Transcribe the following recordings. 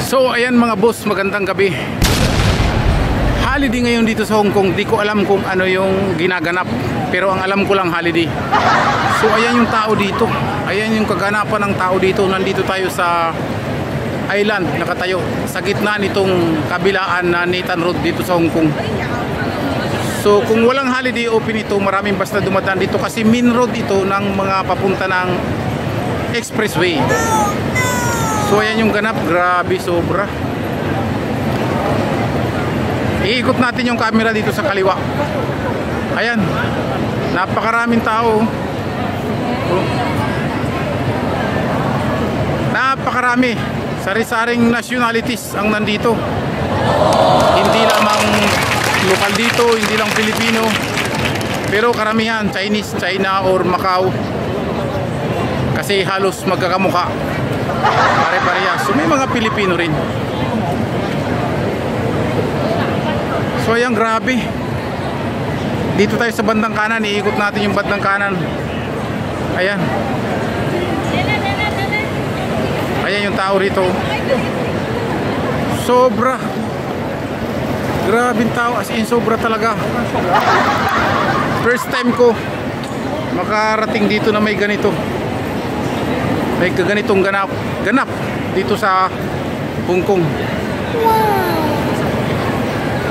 So ayan mga boss, magandang gabi. Holiday ngayon dito sa Hong Kong. Di ko alam kung ano yung ginaganap, pero ang alam ko lang holiday. So ayan yung tao dito. Ayan yung kaganapan ng tao dito. Nandito tayo sa island, nakatayo sa gitna nitong kabilaan na Nathan Road dito sa Hong Kong. So kung walang holiday open ito, maraming basta dumadaan dito kasi main road ito ng mga papunta ng expressway. So ayan yung ganap, grabe sobra. Iikot natin yung camera dito sa kaliwa. Ayan, napakaraming tao. Napakarami, sari-saring nationalities ang nandito. Hindi lamang lokal dito, hindi lang Pilipino, pero karamihan Chinese, China or Macau. Kasi halos magkakamukha, pare-parehas. So may mga Pilipino rin. So ayan, grabe. Dito tayo sa bandang kanan, iikot natin yung bandang kanan. Ayan. Ayan yung tao rito. Sobra. Grabing tao, as in sobra talaga. First time ko makarating dito na may ganito. May ganitong ganap dito sa Hong Kong.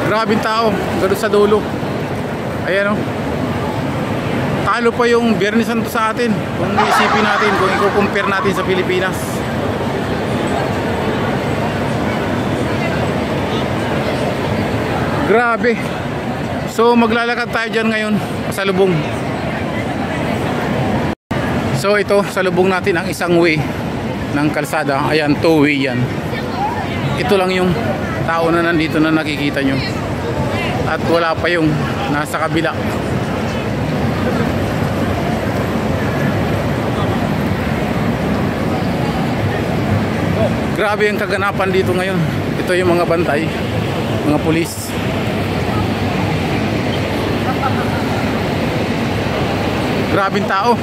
Grabing tao, gano'n sa dulo. Ayan o. Talo pa yung Biyernes Santo sa atin. Kung iisipin natin, kung i-compare natin sa Pilipinas. Grabe. So maglalakad tayo dyan ngayon, pasalubong. So ito, salubong natin ang isang way ng kalsada. Ayan, two-way yan. Ito lang yung tao na nandito na nakikita nyo. At wala pa yung nasa kabila. Grabe ang kaganapan dito ngayon. Ito yung mga bantay, mga pulis. Grabing tao.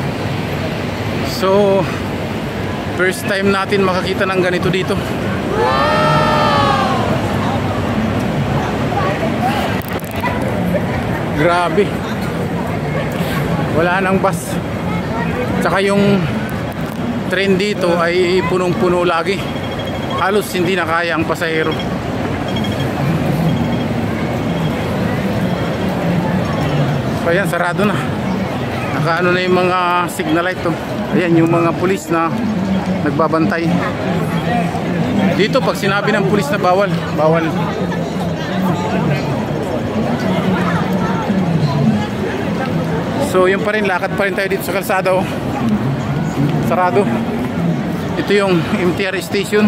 So first time natin makakita ng ganito dito. Grabe. Wala nang bus. Tsaka yung train dito ay punong-puno lagi. Halos hindi na kaya ang pasahero. So ayan, sarado na. Nakaano na yung mga signal light to. Ayan yung mga pulis na nagbabantay. Dito pag sinabi ng pulis na bawal, bawal. So yun pa rin, lakad pa rin tayo dito sa kalsada oh. Sarado. Ito yung MTR station.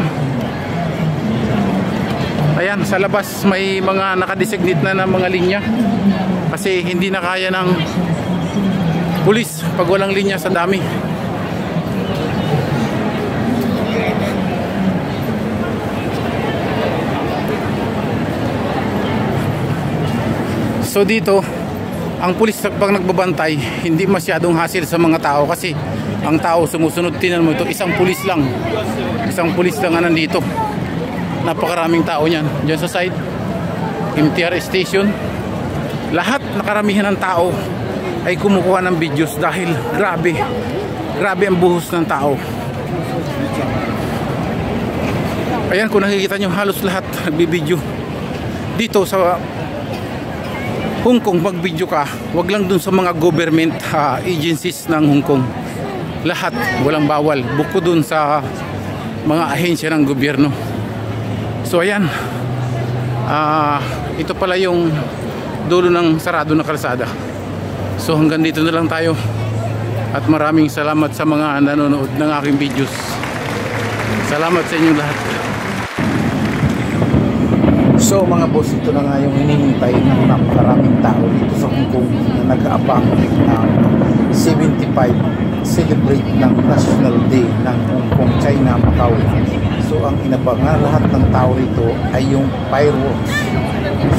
Ayan, sa labas may mga nakadesignate na ng mga linya. Kasi hindi na kaya ng pulis pag walang linya sa dami. So dito ang pulis pag nagbabantay, hindi masyadong hassle sa mga tao kasi ang tao sumusunod. Tingnan mo ito, isang pulis lang. Isang pulis lang ang nandito. Napakaraming tao niyan. Diyan sa side, MTR station. Lahat, nakaramihan ng tao ay kumukuha ng videos dahil grabe. Grabe ang buhos ng tao. Ayan, kung nakikita nyo, halos lahat nagbibideo. Dito sa Hong Kong, mag-video ka, wag lang dun sa mga government agencies ng Hong Kong. Lahat, walang bawal. Bukod dun sa mga ahensya ng gobyerno. So ayan, ito pala yung dulo ng sarado na kalsada. So hanggang dito na lang tayo. At maraming salamat sa mga nanonood ng aking videos. Salamat sa inyo lahat. So mga boss, ito na nga yung hinihintay ng napakaraming tao dito sa Hong Kong na nag-aabang ng 75 celebrate ng National Day ng Hong Kong, China, Macau. So ang inabangan lahat ng tao rito ay yung fireworks.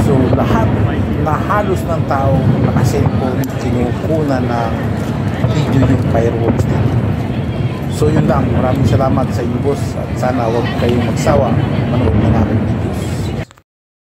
So lahat na halos ng tao naka-cellphone, kinukuna ng video yung fireworks dito. So yun lang, maraming salamat sa inyo boss at sana huwag kayong magsawa manood ng